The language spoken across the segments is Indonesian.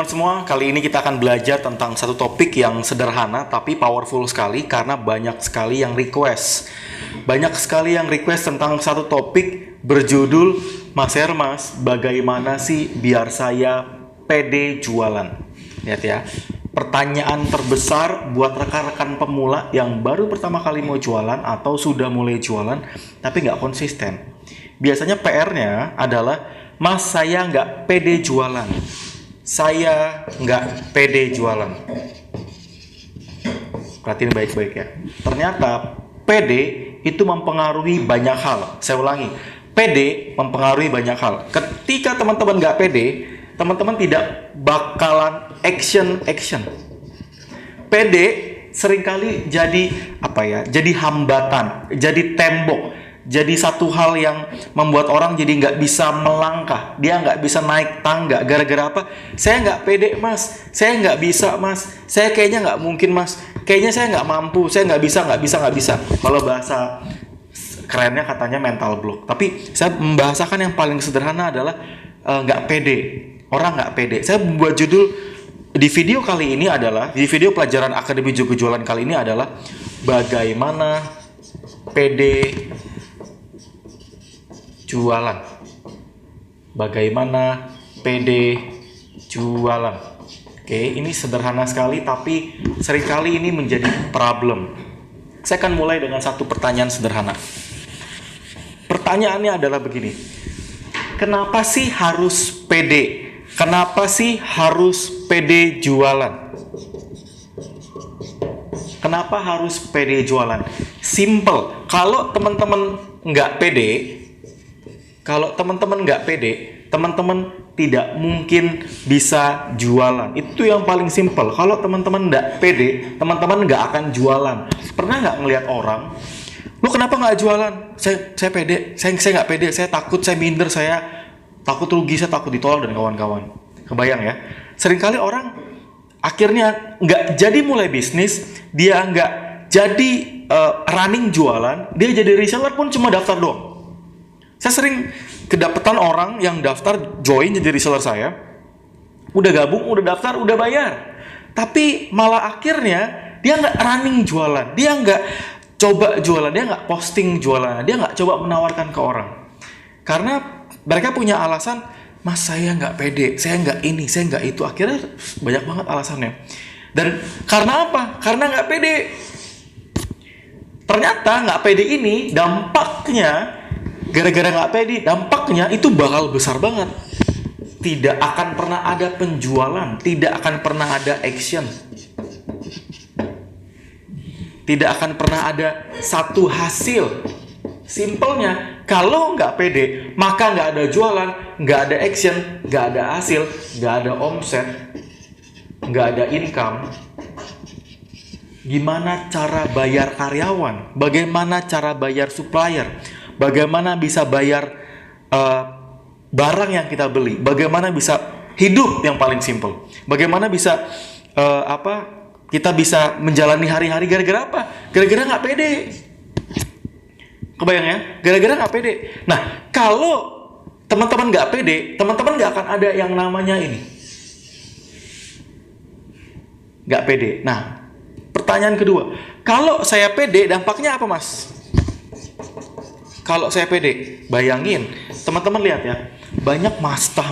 teman-teman semua, kali ini kita akan belajar tentang satu topik yang sederhana tapi powerful sekali karena banyak sekali yang request. Banyak sekali yang request tentang satu topik berjudul Mas Hermas, bagaimana sih biar saya pede jualan? Lihat ya, pertanyaan terbesar buat rekan-rekan pemula yang baru pertama kali mau jualan atau sudah mulai jualan tapi nggak konsisten. Biasanya PR-nya adalah, Mas, saya nggak pede jualan. Saya nggak pede jualan. Perhatiin baik-baik ya. Ternyata pede itu mempengaruhi banyak hal. Saya ulangi, pede mempengaruhi banyak hal. Ketika teman-teman nggak pede, teman-teman tidak bakalan action. Pede seringkali jadi jadi hambatan, jadi tembok. Jadi satu hal yang membuat orang jadi nggak bisa melangkah. Dia nggak bisa naik tangga. Gara-gara apa? Saya nggak pede, Mas. Saya nggak bisa, Mas. Saya kayaknya nggak mungkin, Mas. Kayaknya saya nggak mampu. Saya nggak bisa. Kalau bahasa kerennya katanya mental block. Tapi saya membahasakan yang paling sederhana adalah nggak pede. Orang nggak pede. Saya membuat judul di video kali ini adalah, di video pelajaran Akademi Jago Jualan kali ini adalah bagaimana pede jualan. Bagaimana pede jualan. Oke, ini sederhana sekali tapi seringkali ini menjadi problem. Saya akan mulai dengan satu pertanyaan sederhana. Pertanyaannya adalah begini. Kenapa sih harus pede? Kenapa sih harus pede jualan? Kenapa harus pede jualan? Simple. Kalau teman-teman nggak pede, teman-teman tidak mungkin bisa jualan. Itu yang paling simple. Kalau teman-teman nggak pede, teman-teman nggak akan jualan. Pernah nggak ngelihat orang, lu kenapa nggak jualan? Saya pede, saya nggak pede, saya takut, saya minder, saya takut rugi, saya takut ditolak dan kawan-kawan. Kebayang ya? Seringkali orang akhirnya nggak jadi mulai bisnis, dia nggak jadi running jualan, dia jadi reseller pun cuma daftar doang. Saya sering kedapetan orang yang daftar join jadi reseller saya, udah gabung, udah daftar, udah bayar, tapi malah akhirnya dia nggak running jualan, dia nggak coba jualan, dia nggak posting jualan, dia nggak coba menawarkan ke orang, karena mereka punya alasan, Mas, saya nggak pede, saya nggak ini, saya nggak itu. Akhirnya banyak banget alasannya. Dan karena apa? Karena nggak pede. Ternyata nggak pede ini dampaknya, gara-gara nggak pede, dampaknya itu bakal besar banget. Tidak akan pernah ada penjualan, tidak akan pernah ada action, tidak akan pernah ada satu hasil. Simpelnya, kalau nggak pede, maka nggak ada jualan, nggak ada action, nggak ada hasil, nggak ada omset, nggak ada income. Gimana cara bayar karyawan? Bagaimana cara bayar supplier? Bagaimana bisa bayar barang yang kita beli? Bagaimana bisa hidup yang paling simple? Bagaimana bisa kita bisa menjalani hari-hari gara-gara apa? Gara-gara nggak pede. Kebayang ya? Gara-gara nggak pede. Nah, kalau teman-teman nggak pede, teman-teman nggak akan ada yang namanya ini. Nggak pede. Nah, pertanyaan kedua, kalau saya pede, dampaknya apa, Mas? Kalau saya pede, bayangin, teman-teman lihat ya, banyak master,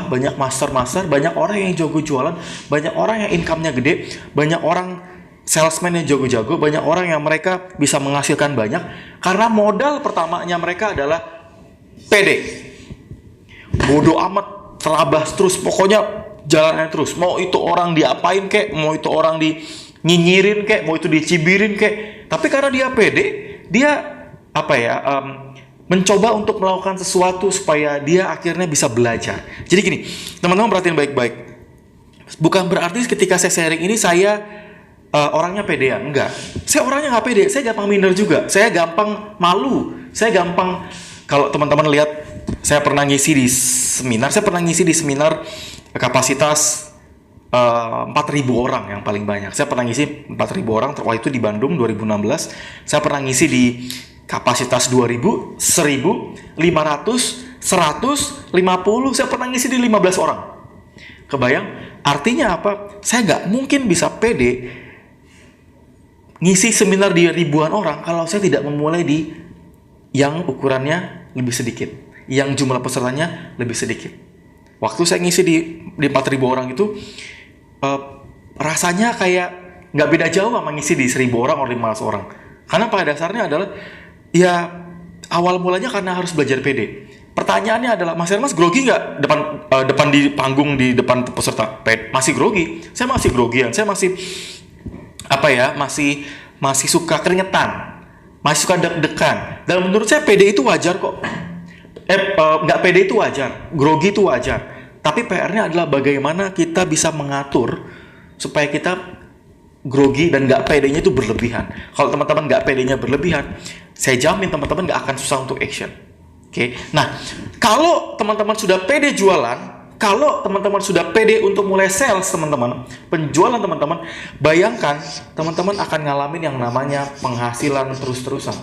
banyak master, banyak orang yang jago jualan, banyak orang yang income-nya gede, banyak orang salesman yang jago-jago, banyak orang yang mereka bisa menghasilkan banyak, karena modal pertamanya mereka adalah pede. Bodoh amat, terabas terus, pokoknya jalannya terus. Mau itu orang diapain kek, mau itu orang nyinyirin kek, mau itu dicibirin kek, tapi karena dia pede, dia mencoba untuk melakukan sesuatu supaya dia akhirnya bisa belajar. Jadi gini, teman-teman perhatiin baik-baik. Bukan berarti ketika saya sharing ini saya orangnya pedean, enggak. Saya orangnya nggak pede, saya gampang minder juga, saya gampang malu, saya gampang. Kalau teman-teman lihat, saya pernah ngisi di seminar kapasitas 4.000 orang yang paling banyak. Saya pernah ngisi 4.000 orang, waktu itu di Bandung 2016. Saya pernah ngisi di kapasitas 2.000, 1.000, 500, 100, 50. Saya pernah ngisi di 15 orang. Kebayang? Artinya apa? Saya nggak mungkin bisa pede ngisi seminar di ribuan orang kalau saya tidak memulai di yang ukurannya lebih sedikit, yang jumlah pesertanya lebih sedikit. Waktu saya ngisi di 4.000 orang itu, rasanya kayak nggak beda jauh sama ngisi di 1.000 orang atau 500 orang. Karena pada dasarnya adalah, ya awal mulanya karena harus belajar pede. Pertanyaannya adalah, Mas Hermas grogi nggak depan di panggung, di depan peserta? Masih grogi. Saya masih grogian. Saya masih masih suka keringetan, masih suka deg-degan. Dan menurut saya pede itu wajar kok. Nggak pede itu wajar, grogi itu wajar. Tapi PR-nya adalah bagaimana kita bisa mengatur supaya kita grogi dan nggak pedenya itu berlebihan. Kalau teman-teman nggak pedenya berlebihan, saya jamin teman-teman nggak akan susah untuk action. Oke. Nah, kalau teman-teman sudah pede jualan, kalau teman-teman sudah pede untuk mulai sales, teman-teman, penjualan teman-teman, bayangkan teman-teman akan ngalamin yang namanya penghasilan terus-terusan.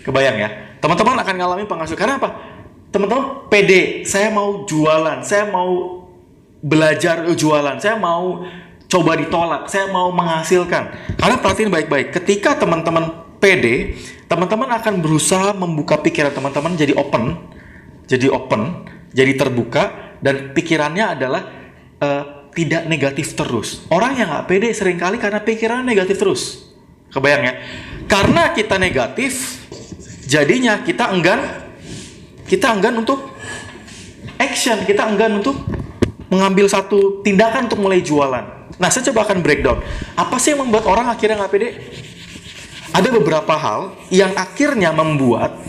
Kebayang ya? Teman-teman akan ngalamin penghasilan. Karena apa? Teman-teman pede, saya mau jualan, saya mau belajar jualan, saya mau coba ditolak, saya mau menghasilkan. Karena perhatiin baik-baik, ketika teman-teman pede, teman-teman akan berusaha membuka pikiran teman-teman jadi open, jadi terbuka, dan pikirannya adalah tidak negatif terus. Orang yang nggak pede seringkali karena pikirannya negatif terus. Kebayang ya? Karena kita negatif, jadinya kita enggan untuk action, kita enggan untuk mengambil satu tindakan untuk mulai jualan. Nah, saya coba akan breakdown. Apa sih yang membuat orang akhirnya nggak pede? Ada beberapa hal yang akhirnya membuat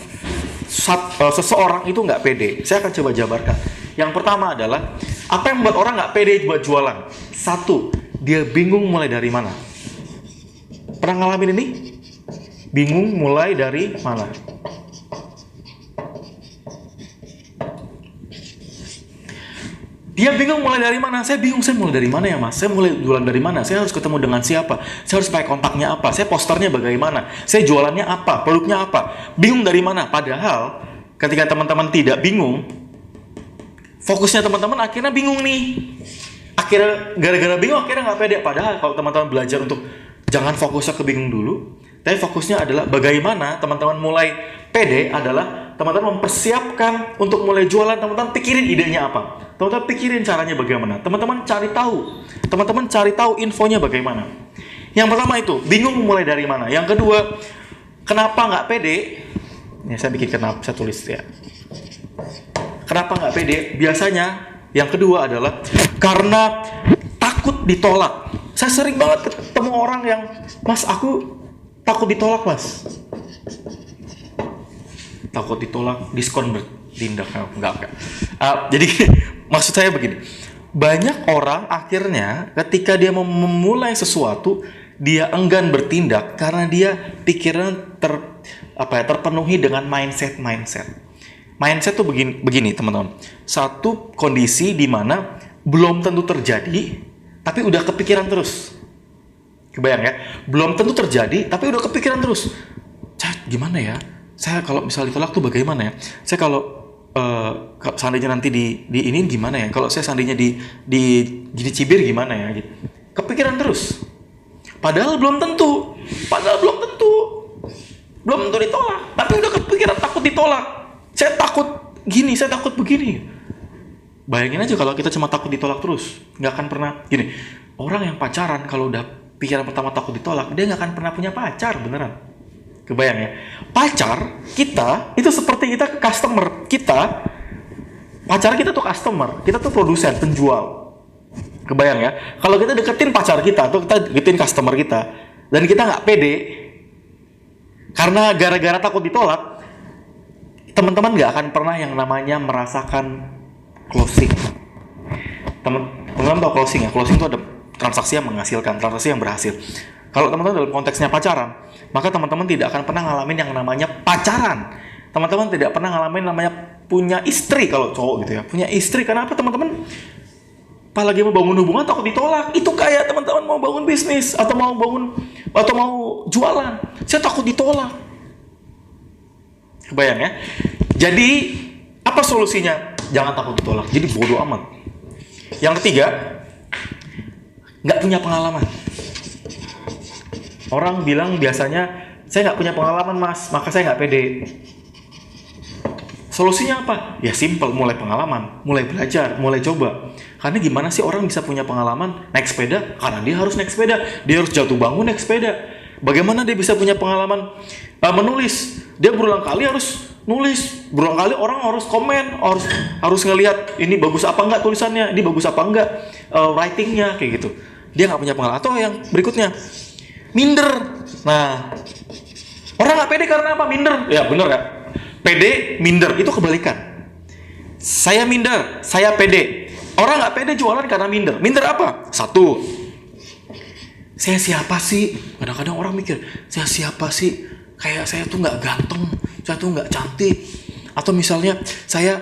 seseorang itu nggak pede. Saya akan coba jabarkan. Yang pertama adalah, apa yang membuat orang nggak pede buat jualan? Satu, dia bingung mulai dari mana. Pernah ngalamin ini? Bingung mulai dari mana? Dia bingung mulai dari mana. Saya bingung, saya mulai dari mana ya Mas? Saya mulai jualan dari mana? Saya harus ketemu dengan siapa? Saya harus pakai kontaknya apa? Saya posternya bagaimana? Saya jualannya apa? Produknya apa? Bingung dari mana? Padahal ketika teman-teman tidak bingung, fokusnya teman-teman akhirnya bingung nih. Akhirnya gara-gara bingung akhirnya nggak pede. Padahal kalau teman-teman belajar untuk jangan fokusnya ke bingung dulu, tapi fokusnya adalah bagaimana teman-teman mulai pede adalah teman-teman mempersiapkan untuk mulai jualan. Teman-teman pikirin idenya apa, teman-teman pikirin caranya bagaimana, teman-teman cari tahu infonya bagaimana. Yang pertama itu bingung mulai dari mana. Yang kedua, kenapa nggak pede? Ini saya bikin kenapa, saya tulis ya. Kenapa nggak pede? Biasanya yang kedua adalah karena takut ditolak. Saya sering banget ketemu orang yang, Mas, aku takut ditolak, Mas. Takut ditolak, diskon bertindak. Enggak. Jadi maksud saya begini, banyak orang akhirnya ketika dia mau memulai sesuatu, dia enggan bertindak karena dia pikiran terpenuhi dengan mindset. Mindset tuh begini teman-teman. Satu kondisi di mana belum tentu terjadi, tapi udah kepikiran terus. Kebayang ya? Belum tentu terjadi, tapi udah kepikiran terus. Gimana ya? Saya kalau misalnya ditolak tuh bagaimana ya? Saya kalau seandainya nanti di ini gimana ya? Kalau saya seandainya di dicibir gimana ya? Gitu. Kepikiran terus. Padahal belum tentu. Belum tentu ditolak, tapi udah kepikiran takut ditolak. Saya takut gini, saya takut begini. Bayangin aja kalau kita cuma takut ditolak terus, nggak akan pernah gini. Orang yang pacaran kalau udah pikiran pertama takut ditolak, dia nggak akan pernah punya pacar beneran. Kebayang ya? Pacar kita itu seperti kita ke customer kita. Pacar kita tuh customer, kita tuh produsen, penjual. Kebayang ya? Kalau kita deketin pacar kita, atau kita deketin customer kita, dan kita nggak pede, karena gara-gara takut ditolak, teman-teman nggak akan pernah yang namanya merasakan closing. Teman-teman tahu closing ya? Closing itu ada transaksi yang menghasilkan, transaksi yang berhasil. Kalau teman-teman dalam konteksnya pacaran, maka teman-teman tidak akan pernah ngalamin yang namanya pacaran. Teman-teman tidak pernah ngalamin namanya punya istri kalau cowok gitu ya. Punya istri, karena apa teman-teman? Pas lagi mau bangun hubungan takut ditolak. Itu kayak teman-teman mau bangun bisnis atau mau jualan. Saya takut ditolak. Kebayang ya? Jadi Apa solusinya? Jangan takut ditolak. Jadi bodoh amat. Yang ketiga, nggak punya pengalaman. Orang bilang biasanya, saya nggak punya pengalaman mas, maka saya nggak pede. Solusinya apa? Ya simple, mulai pengalaman, mulai belajar, mulai coba. Karena gimana sih orang bisa punya pengalaman naik sepeda? Karena dia harus naik sepeda, dia harus jatuh bangun naik sepeda. Bagaimana dia bisa punya pengalaman menulis? Dia berulang kali harus nulis, berulang kali orang harus komen, harus ngelihat ini bagus apa enggak tulisannya, ini bagus apa enggak writingnya, kayak gitu. Dia nggak punya pengalaman. Atau yang berikutnya, minder. Nah, orang nggak pede karena apa? Minder. Ya bener ya. Pede, minder, itu kebalikan. Saya minder, saya pede. Orang nggak pede jualan karena minder. Minder apa? Satu, saya siapa sih? Kadang-kadang orang mikir, saya siapa sih? Kayak saya tuh nggak ganteng, saya tuh nggak cantik. Atau misalnya saya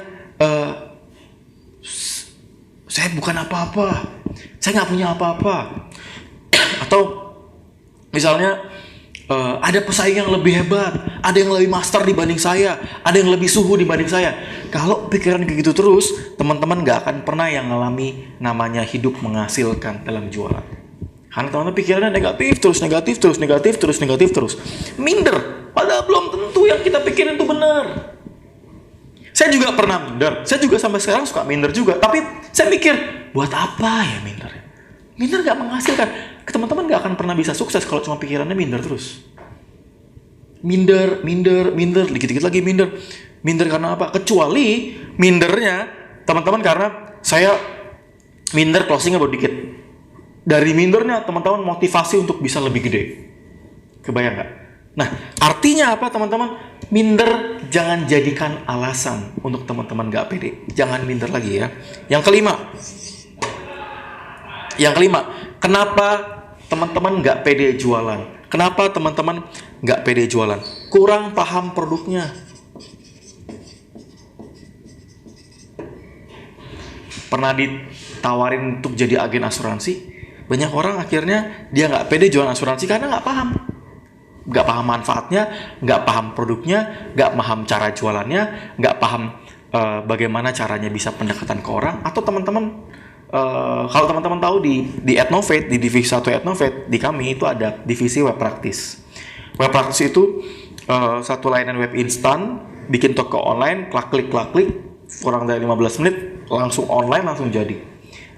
bukan apa-apa, saya nggak punya apa-apa. Atau misalnya ada pesaing yang lebih hebat, ada yang lebih master dibanding saya, ada yang lebih suhu dibanding saya. Kalau pikiran kayak gitu terus, teman-teman gak akan pernah yang ngalami namanya hidup menghasilkan dalam jualan. Karena teman-teman pikirannya negatif terus. Minder, padahal belum tentu yang kita pikirin itu benar. Saya juga pernah minder, saya juga sampai sekarang suka minder juga. Tapi saya mikir, buat apa ya minder? Minder gak menghasilkan. Teman-teman gak akan pernah bisa sukses kalau cuma pikirannya minder terus. Minder, dikit-dikit lagi minder. Minder karena apa? Kecuali mindernya, teman-teman, karena saya minder closingnya baru dikit. Dari mindernya, teman-teman motivasi untuk bisa lebih gede. Kebayang gak? Nah, artinya apa teman-teman? Minder jangan jadikan alasan untuk teman-teman gak pede. Jangan minder lagi ya. Yang kelima, kenapa teman-teman nggak pede jualan? Kenapa teman-teman nggak pede jualan? Kurang paham produknya. Pernah ditawarin untuk jadi agen asuransi? Banyak orang akhirnya dia nggak pede jualan asuransi karena nggak paham. Nggak paham manfaatnya, nggak paham produknya, nggak paham cara jualannya, nggak paham bagaimana caranya bisa pendekatan ke orang. Atau teman-teman, kalau teman-teman tahu di Etnovate, di divisi 1 Etnovate, di kami itu ada divisi web practice. Web practice itu satu layanan web instan, bikin toko online, klik, kurang dari 15 menit, langsung online, langsung jadi.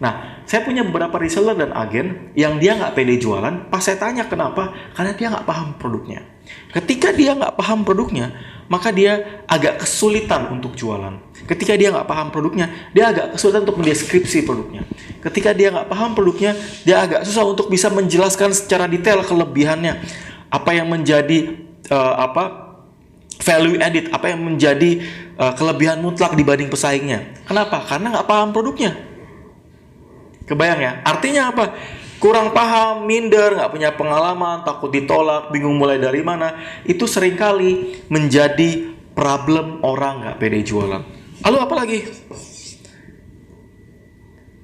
Nah, saya punya beberapa reseller dan agen yang dia nggak pede jualan. Pas saya tanya kenapa, karena dia nggak paham produknya. Ketika dia nggak paham produknya, maka dia agak kesulitan untuk jualan. Ketika dia nggak paham produknya, dia agak kesulitan untuk mendeskripsi produknya. Ketika dia nggak paham produknya, dia agak susah untuk bisa menjelaskan secara detail kelebihannya. Apa yang menjadi value added, apa yang menjadi kelebihan mutlak dibanding pesaingnya. Kenapa? Karena nggak paham produknya. Kebayang ya? Artinya apa? Kurang paham, minder, nggak punya pengalaman, takut ditolak, bingung mulai dari mana. Itu seringkali menjadi problem orang nggak pede jualan. Lalu apa lagi?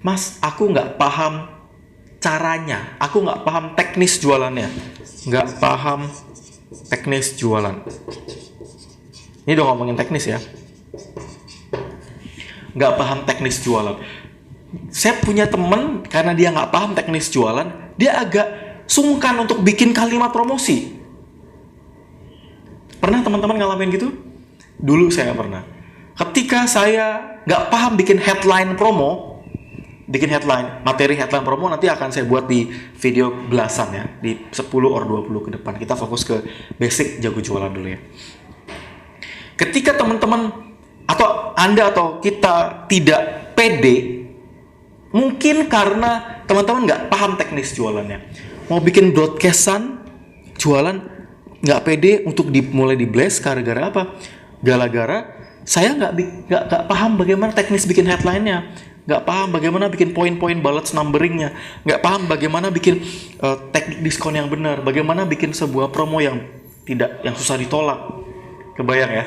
Mas, aku nggak paham caranya. Aku nggak paham teknis jualannya. Nggak paham teknis jualan. Ini udah ngomongin teknis ya. Nggak paham teknis jualan. Saya punya temen, karena dia nggak paham teknis jualan, dia agak sungkan untuk bikin kalimat promosi. Pernah teman-teman ngalamin gitu? Dulu saya pernah. Ketika saya nggak paham bikin headline promo, materi headline promo nanti akan saya buat di video belasan ya, di 10 or 20 ke depan. Kita fokus ke basic jago jualan dulu ya. Ketika teman-teman atau Anda atau kita tidak pede, mungkin karena teman-teman nggak paham teknis jualannya. Mau bikin broadcastan jualan nggak pede untuk mulai di blast, gara-gara apa? Gara-gara saya nggak paham bagaimana teknis bikin headline-nya, nggak paham bagaimana bikin poin-poin bullets numberingnya, nggak paham bagaimana bikin teknik diskon yang benar, bagaimana bikin sebuah promo yang susah ditolak. Kebayang ya?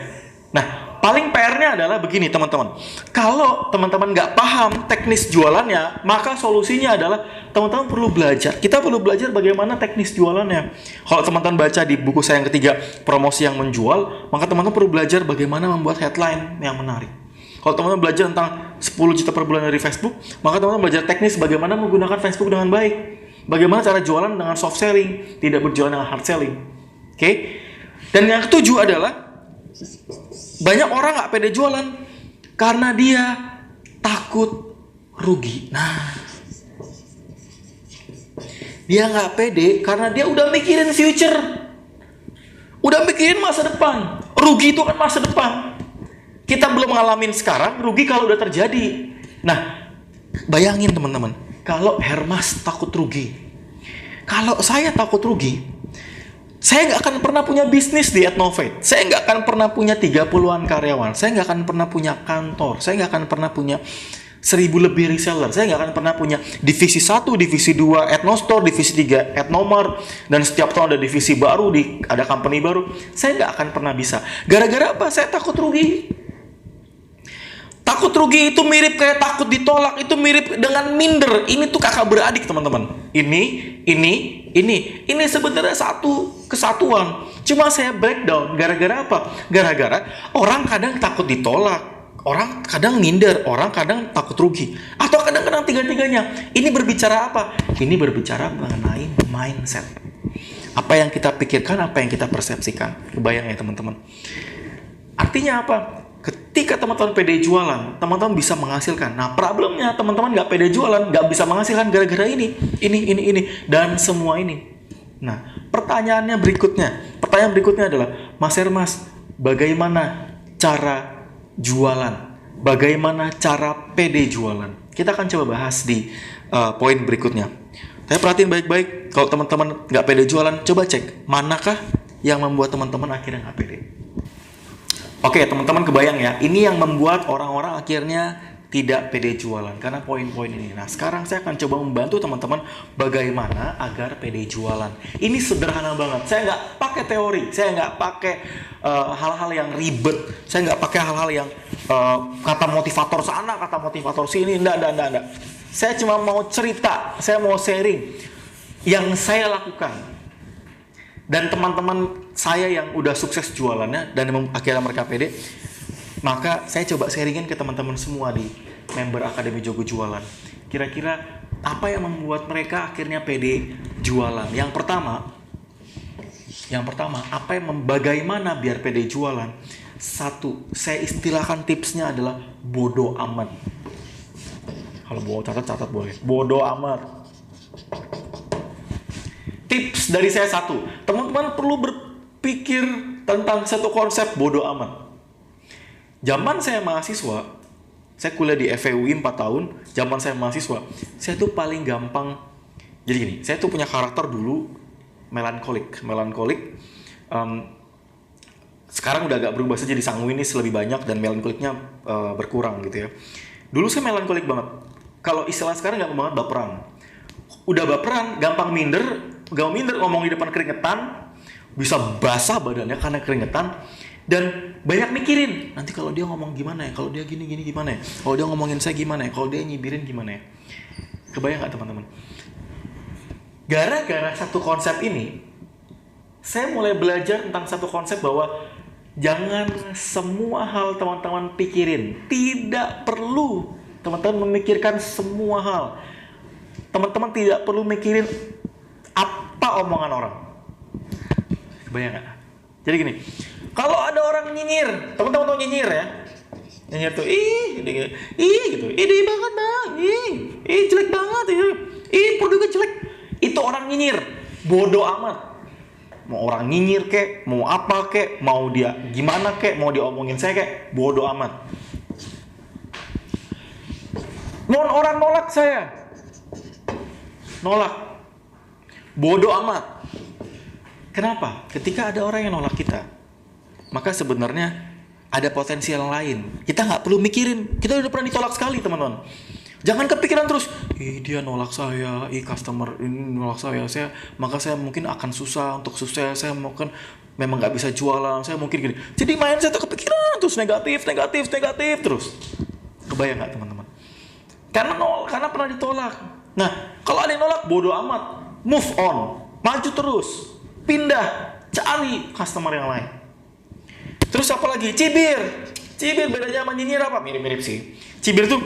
Nah, paling PR-nya adalah begini teman-teman. Kalau teman-teman nggak paham teknis jualannya, maka solusinya adalah teman-teman perlu belajar. Kita perlu belajar bagaimana teknis jualannya. Kalau teman-teman baca di buku saya yang ketiga, promosi yang menjual, maka teman-teman perlu belajar bagaimana membuat headline yang menarik. Kalau teman-teman belajar tentang 10 juta per bulan dari Facebook, maka teman-teman belajar teknis bagaimana menggunakan Facebook dengan baik. Bagaimana cara jualan dengan soft selling, tidak berjualan dengan hard selling. Oke? Dan yang ketujuh adalah banyak orang nggak pede jualan karena dia takut rugi. Nah, dia nggak pede karena dia udah mikirin future, udah mikirin masa depan. Rugi itu kan masa depan. Kita belum ngalamin sekarang, rugi kalau udah terjadi. Nah, bayangin teman-teman, kalau Hermas takut rugi, kalau saya takut rugi, saya nggak akan pernah punya bisnis di Etnovate. Saya nggak akan pernah punya 30-an karyawan. Saya nggak akan pernah punya kantor. Saya nggak akan pernah punya 1000 lebih reseller. Saya nggak akan pernah punya divisi 1, divisi 2 Etnostore, divisi 3 Etnomart, dan setiap tahun ada divisi baru, ada company baru. Saya nggak akan pernah bisa. Gara-gara apa? Saya takut rugi. Takut rugi itu mirip kayak takut ditolak, itu mirip dengan minder. Ini tuh kakak beradik, teman-teman. Ini sebenarnya satu kesatuan. Cuma saya breakdown. Gara-gara apa? Gara-gara orang kadang takut ditolak, orang kadang minder, orang kadang takut rugi, atau kadang-kadang tiga-tiganya. Ini berbicara apa? Ini berbicara mengenai mindset. Apa yang kita pikirkan, apa yang kita persepsikan. Kebayang ya teman-teman? Artinya apa? Ketika teman-teman pede jualan, teman-teman bisa menghasilkan. Nah, problemnya teman-teman nggak pede jualan, nggak bisa menghasilkan gara-gara ini, dan semua ini. Nah, pertanyaan berikutnya adalah, Mas Hermas, bagaimana cara jualan? Bagaimana cara pede jualan? Kita akan coba bahas di poin berikutnya. Tapi perhatiin baik-baik, kalau teman-teman nggak pede jualan, coba cek, manakah yang membuat teman-teman akhirnya nggak pede? Oke, teman-teman kebayang ya, ini yang membuat orang-orang akhirnya tidak pede jualan karena poin-poin ini. Nah, sekarang saya akan coba membantu teman-teman bagaimana agar pede jualan. Ini sederhana banget. Saya nggak pakai teori, saya nggak pakai hal-hal yang ribet, saya nggak pakai hal-hal yang kata motivator sana, kata motivator sini, enggak. Saya cuma mau cerita, saya mau sharing yang saya lakukan. Dan teman-teman saya yang udah sukses jualannya dan akhirnya mereka pede, maka saya coba sharingin ke teman-teman semua di member Akademi Jogo Jualan. Kira-kira apa yang membuat mereka akhirnya pede jualan? Yang pertama, bagaimana biar pede jualan? Satu, saya istilahkan tipsnya adalah bodo amat. Kalau mau catat boleh. Bodo amat. Tips dari saya satu, teman-teman perlu berpikir tentang satu konsep bodo amat. Zaman saya mahasiswa, saya kuliah di FEUI 4 tahun, zaman saya mahasiswa, saya tuh paling gampang, jadi gini, saya tuh punya karakter dulu, melankolik. Sekarang udah agak berubah saja, jadi sanguinis lebih banyak dan melankoliknya berkurang gitu ya. Dulu saya melankolik banget, kalau istilah sekarang gampang banget baperan. Udah baperan, gampang minder ngomong di depan keringetan, bisa basah badannya karena keringetan, dan banyak mikirin, nanti kalau dia ngomong gimana ya, kalau dia gini gimana ya, kalau dia ngomongin saya gimana ya, kalau dia nyibirin gimana ya. Kebayang gak teman-teman? Gara-gara satu konsep ini, saya mulai belajar tentang satu konsep bahwa jangan semua hal teman-teman pikirin. Tidak perlu teman-teman memikirkan semua hal. Teman-teman tidak perlu mikirin apa omongan orang. Kebayang gak? Jadi gini, kalau ada orang nyinyir, teman-teman tahu nyinyir ya? Nyinyir tuh, gitu, ide banget bang, jelek banget, produknya jelek. Itu orang nyinyir, bodoh amat. Mau orang nyinyir kek, mau apa kek, mau dia gimana kek, mau dia omongin saya kek, bodoh amat. Orang nolak saya, nolak. Bodoh amat. Kenapa? Ketika ada orang yang nolak kita, maka sebenarnya ada potensial lain. Kita nggak perlu mikirin. Kita udah pernah ditolak sekali, teman-teman. Jangan kepikiran terus, dia nolak saya, customer ini nolak saya, maka saya mungkin akan susah untuk sukses, saya mungkin memang nggak bisa jualan, saya mungkin gini. Jadi mindset tuh kepikiran terus negatif terus. Kebayang nggak teman-teman? Karena pernah ditolak. Nah, kalau ada yang nolak, bodoh amat. Move on, maju terus, pindah, cari customer yang lain. Terus apa lagi? Cibir Cibir bedanya sama nyinyir apa? Mirip-mirip sih. Cibir tuh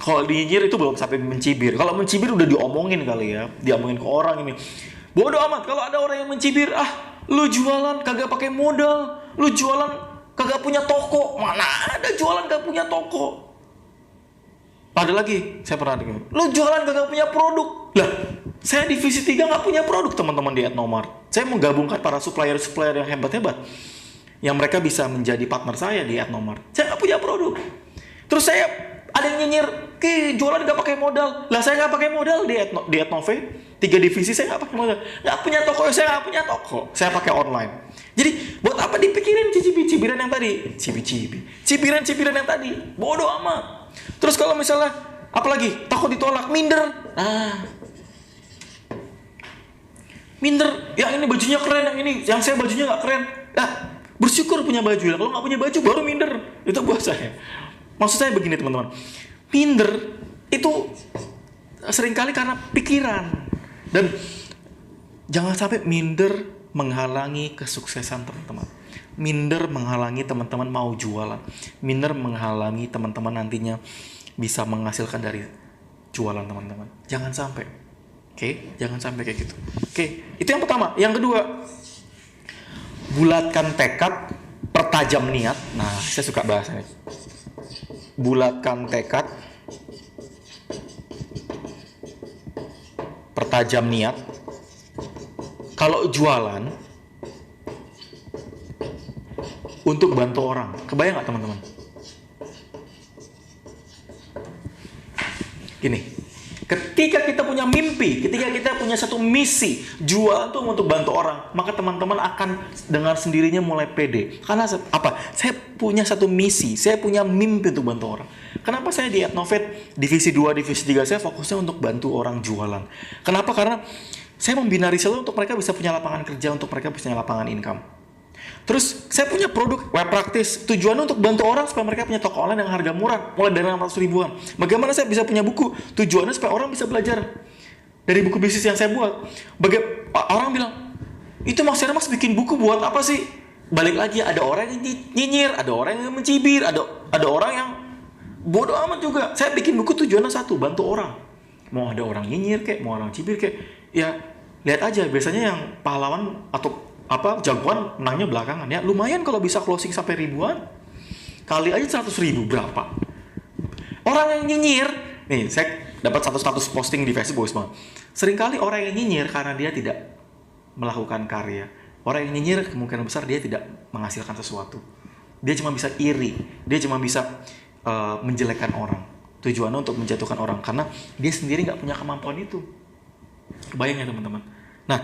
kalau nyinyir itu belum sampai mencibir. Kalau mencibir udah diomongin kali ya, diomongin ke orang ini. Bodoh amat kalau ada orang yang mencibir, lu jualan kagak pakai modal, lu jualan kagak punya toko. Mana ada jualan kagak punya toko? Ada lagi, saya pernah dengar, lu jualan kagak punya produk. Lah, saya divisi 3 nggak punya produk teman-teman di Atnomart. Saya menggabungkan para supplier-supplier yang hebat-hebat, yang mereka bisa menjadi partner saya di Atnomart. Saya nggak punya produk. Terus saya ada yang nyinyir, jualan nggak pakai modal. Lah saya nggak pakai modal di Atnove, 3 divisi saya nggak pakai modal. Nggak punya toko, saya nggak punya toko. Saya pakai online. Jadi buat apa dipikirin cibiran yang tadi? Cibiran yang tadi. Bodoh amat. Terus kalau misalnya apalagi takut ditolak, minder. Minder. Yang ini bajunya keren, yang saya bajunya nggak keren. Bersyukur punya baju. Kalau nggak punya baju baru minder. Itu buat saya. Maksud saya begini teman-teman. Minder itu seringkali karena pikiran. Dan jangan sampai minder menghalangi kesuksesan teman-teman. Minder menghalangi teman-teman mau jualan. Minder menghalangi teman-teman nantinya bisa menghasilkan dari jualan teman-teman. Jangan sampai. Oke? Jangan sampai kayak gitu. Oke, itu yang pertama. Yang kedua, bulatkan tekad, pertajam niat. Nah, saya suka bahasanya. Bulatkan tekad, pertajam niat. Kalau jualan untuk bantu orang, kebayang nggak teman-teman? Gini, ketika kita punya mimpi, ketika kita punya satu misi, jual tuh untuk bantu orang, maka teman-teman akan dengan sendirinya mulai pede. Karena apa? Saya punya satu misi, saya punya mimpi untuk bantu orang. Kenapa saya di Atnovet divisi 2, divisi 3 saya fokusnya untuk bantu orang jualan? Kenapa? Karena saya membina reseller untuk mereka bisa punya lapangan kerja, untuk mereka punya lapangan income. Terus saya punya produk web praktis, tujuannya untuk bantu orang supaya mereka punya toko online yang harga murah, mulai dari 600 ribuan. Bagaimana saya bisa punya buku? Tujuannya supaya orang bisa belajar dari buku bisnis yang saya buat. Orang bilang, itu Mas Mas bikin buku buat apa sih? Balik lagi, ada orang yang nyinyir, ada orang yang mencibir, ada orang yang bodoh amat juga. Saya bikin buku tujuannya satu, bantu orang. Mau ada orang nyinyir kek, mau orang cibir kek, ya lihat aja. Biasanya yang pahlawan atau jagoan menangnya belakangan ya. Lumayan kalau bisa closing sampai ribuan. Kali aja 100 ribu berapa? Orang yang nyinyir, nih saya dapat satu status posting di Facebook semua. Seringkali orang yang nyinyir karena dia tidak melakukan karya. Orang yang nyinyir kemungkinan besar dia tidak menghasilkan sesuatu. Dia cuma bisa iri, dia cuma bisa menjelekkan orang. Tujuannya untuk menjatuhkan orang karena dia sendiri nggak punya kemampuan itu. Kebayang ya teman-teman. Nah,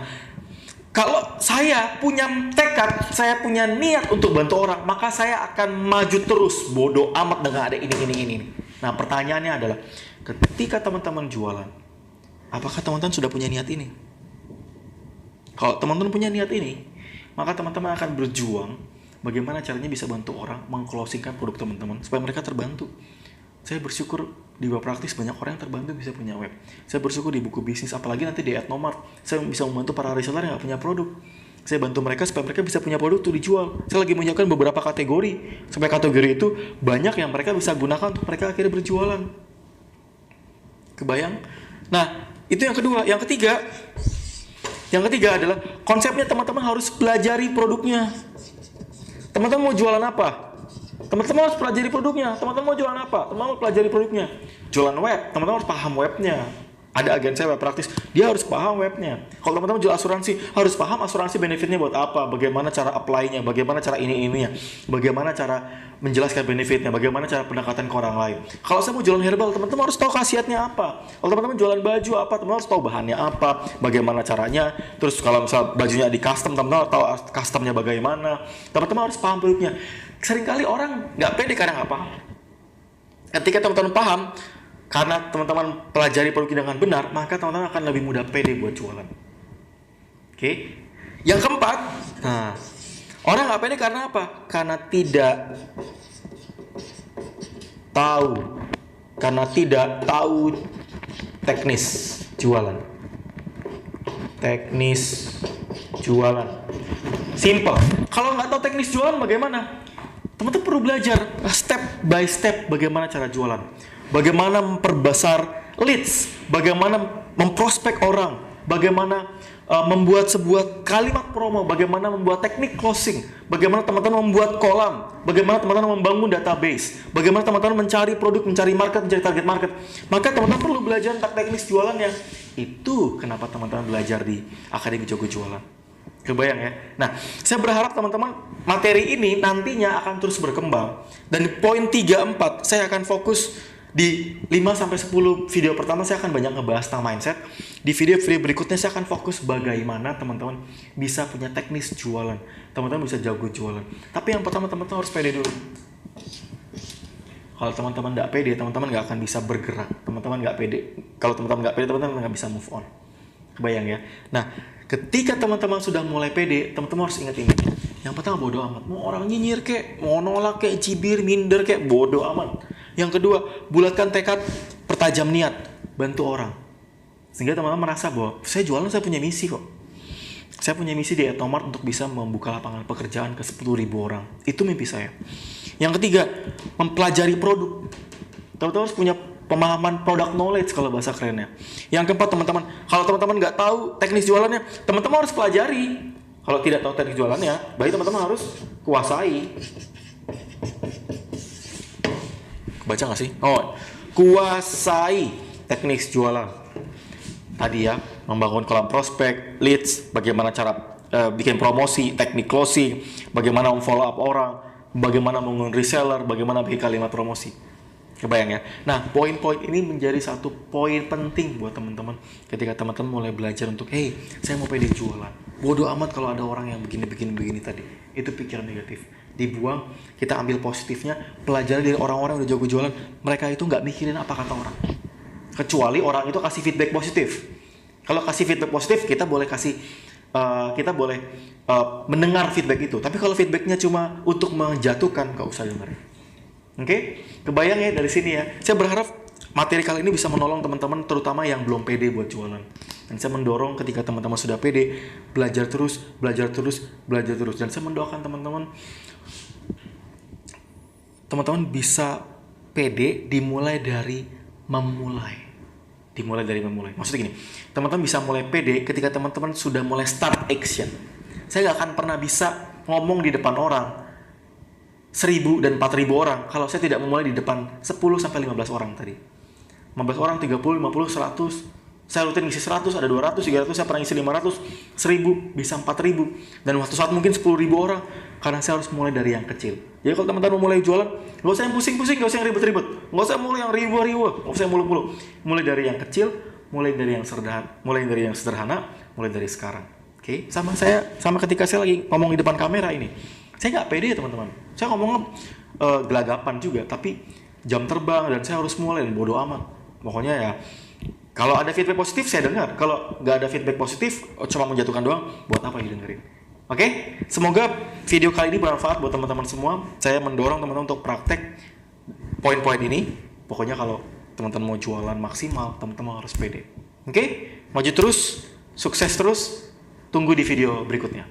kalau saya punya tekad, saya punya niat untuk bantu orang, maka saya akan maju terus. Bodoh amat dengan ada ini. Nah, pertanyaannya adalah, ketika teman-teman jualan, apakah teman-teman sudah punya niat ini? Kalau teman-teman punya niat ini, maka teman-teman akan berjuang bagaimana caranya bisa bantu orang mengclosingkan produk teman-teman supaya mereka terbantu. Saya bersyukur di web praktis banyak orang yang terbantu bisa punya web. Saya bersyukur di buku bisnis, apalagi nanti di Atnomart, saya bisa membantu para reseller yang nggak punya produk. Saya bantu mereka supaya mereka bisa punya produk tuh dijual. Saya lagi menyiapkan beberapa kategori supaya kategori itu banyak yang mereka bisa gunakan untuk mereka akhirnya berjualan. Kebayang? Nah, itu yang kedua. Yang ketiga adalah konsepnya teman-teman harus pelajari produknya. Teman-teman mau jualan apa? Teman-teman harus pelajari produknya. Teman-teman mau jualan apa? Teman-teman harus pelajari produknya. Jualan web, teman-teman harus paham webnya. Ada agen saya web praktis, dia harus paham webnya. Kalau teman-teman jual asuransi, harus paham asuransi benefitnya buat apa, bagaimana cara apply-nya, bagaimana cara ini-ininya, bagaimana cara menjelaskan benefitnya, bagaimana cara pendekatan ke orang lain. Kalau saya mau jualan herbal, teman-teman harus tahu khasiatnya apa. Kalau teman-teman jualan baju apa, teman-teman harus tahu bahannya apa, bagaimana caranya. Terus kalau misal bajunya di custom, teman-teman harus tahu customnya bagaimana. Teman-teman harus paham produknya. Seringkali orang nggak pede karena nggak paham. Ketika teman-teman paham, karena teman-teman pelajari produknya dengan benar, maka teman-teman akan lebih mudah pede buat jualan. Oke? Yang keempat, orang nggak pede karena apa? Karena tidak tahu teknis jualan. Teknis jualan. Simple. Kalau nggak tahu teknis jualan bagaimana? Teman-teman perlu belajar step by step bagaimana cara jualan, bagaimana memperbesar leads, bagaimana memprospek orang, bagaimana membuat sebuah kalimat promo, bagaimana membuat teknik closing, bagaimana teman-teman membuat kolam, bagaimana teman-teman membangun database, bagaimana teman-teman mencari produk, mencari market, mencari target market. Maka teman-teman perlu belajar tentang teknik jualannya. Itu kenapa teman-teman belajar di Akademi Jago Jualan. Kebayang ya? Nah, saya berharap teman-teman materi ini nantinya akan terus berkembang. Dan di poin 3-4 saya akan fokus di 5-10 video pertama saya akan banyak ngebahas tentang mindset. Di video-video berikutnya saya akan fokus bagaimana teman-teman bisa punya teknis jualan. Teman-teman bisa jago jualan. Tapi yang pertama teman-teman harus pede dulu. Kalau teman-teman nggak pede, teman-teman nggak akan bisa bergerak. Teman-teman nggak pede. Kalau teman-teman nggak pede, teman-teman nggak bisa move on. Kebayang ya? Nah, ketika teman-teman sudah mulai pede, teman-teman harus ingat ini. Yang pertama bodo amat. Mau orang nyinyir kek, mau nolak kek, cibir, minder kek, bodo amat. Yang kedua, bulatkan tekad, pertajam niat, bantu orang. Sehingga teman-teman merasa bahwa saya jualan, saya punya misi kok. Saya punya misi di Etomart untuk bisa membuka lapangan pekerjaan ke 10.000 orang. Itu mimpi saya. Yang ketiga, mempelajari produk. Teman-teman harus punya pemahaman product knowledge kalau bahasa kerennya. Yang keempat, teman-teman, kalau teman-teman nggak tahu teknis jualannya, teman-teman harus pelajari. Kalau tidak tahu teknik jualannya, berarti teman-teman harus kuasai. Baca nggak sih? Oh, kuasai teknik jualan. Tadi ya, membangun kolam prospek, leads, bagaimana cara bikin promosi, teknik closing, bagaimana memfollow up orang, bagaimana membangun reseller, bagaimana bikin kalimat promosi. Kebayang ya? Nah, poin-poin ini menjadi satu poin penting buat teman-teman ketika teman-teman mulai belajar untuk, hey, saya mau pede jualan. Bodoh amat kalau ada orang yang begini tadi. Itu pikiran negatif. Dibuang, kita ambil positifnya, pelajari dari orang-orang yang udah jago jualan. Mereka itu nggak mikirin apa kata orang. Kecuali orang itu kasih feedback positif. Kalau kasih feedback positif, kita boleh mendengar feedback itu. Tapi kalau feedbacknya cuma untuk menjatuhkan, nggak usah dengerin. Oke? Kebayang ya dari sini ya. Saya berharap materi kali ini bisa menolong teman-teman, terutama yang belum pede buat jualan. Dan saya mendorong ketika teman-teman sudah pede, belajar terus. Dan saya mendoakan teman-teman bisa pede dimulai dari memulai. Maksudnya gini, teman-teman bisa mulai pede ketika teman-teman sudah mulai start action. Saya gak akan pernah bisa ngomong di depan orang 1.000 dan 4.000 orang kalau saya tidak memulai di depan 10-15 orang tadi. 15 orang, 30, 50, 100. Saya rutin ngisi 100, ada 200, 300, saya pernah ngisi 500, 1.000, bisa 4.000. Dan waktu saat mungkin 10.000 orang. Karena saya harus mulai dari yang kecil. Jadi kalau teman-teman mau mulai jualan, gak usah yang pusing-pusing, gak usah yang ribet-ribet. Gak usah mulai yang ribu-ribu, gak usah yang muluk-muluk. Mulai dari yang kecil, mulai dari yang sederhana, mulai dari sekarang. Oke? Sama ketika saya lagi ngomong di depan kamera ini. Saya gak pede ya teman-teman. Saya ngomongnya gelagapan juga, tapi jam terbang dan saya harus mulai dan bodo amat. Pokoknya ya, kalau ada feedback positif saya dengar. Kalau nggak ada feedback positif, cuma menjatuhkan doang, buat apa didengerin? Oke? Semoga video kali ini bermanfaat buat teman-teman semua. Saya mendorong teman-teman untuk praktek poin-poin ini. Pokoknya kalau teman-teman mau jualan maksimal, teman-teman harus pede. Oke? Maju terus, sukses terus. Tunggu di video berikutnya.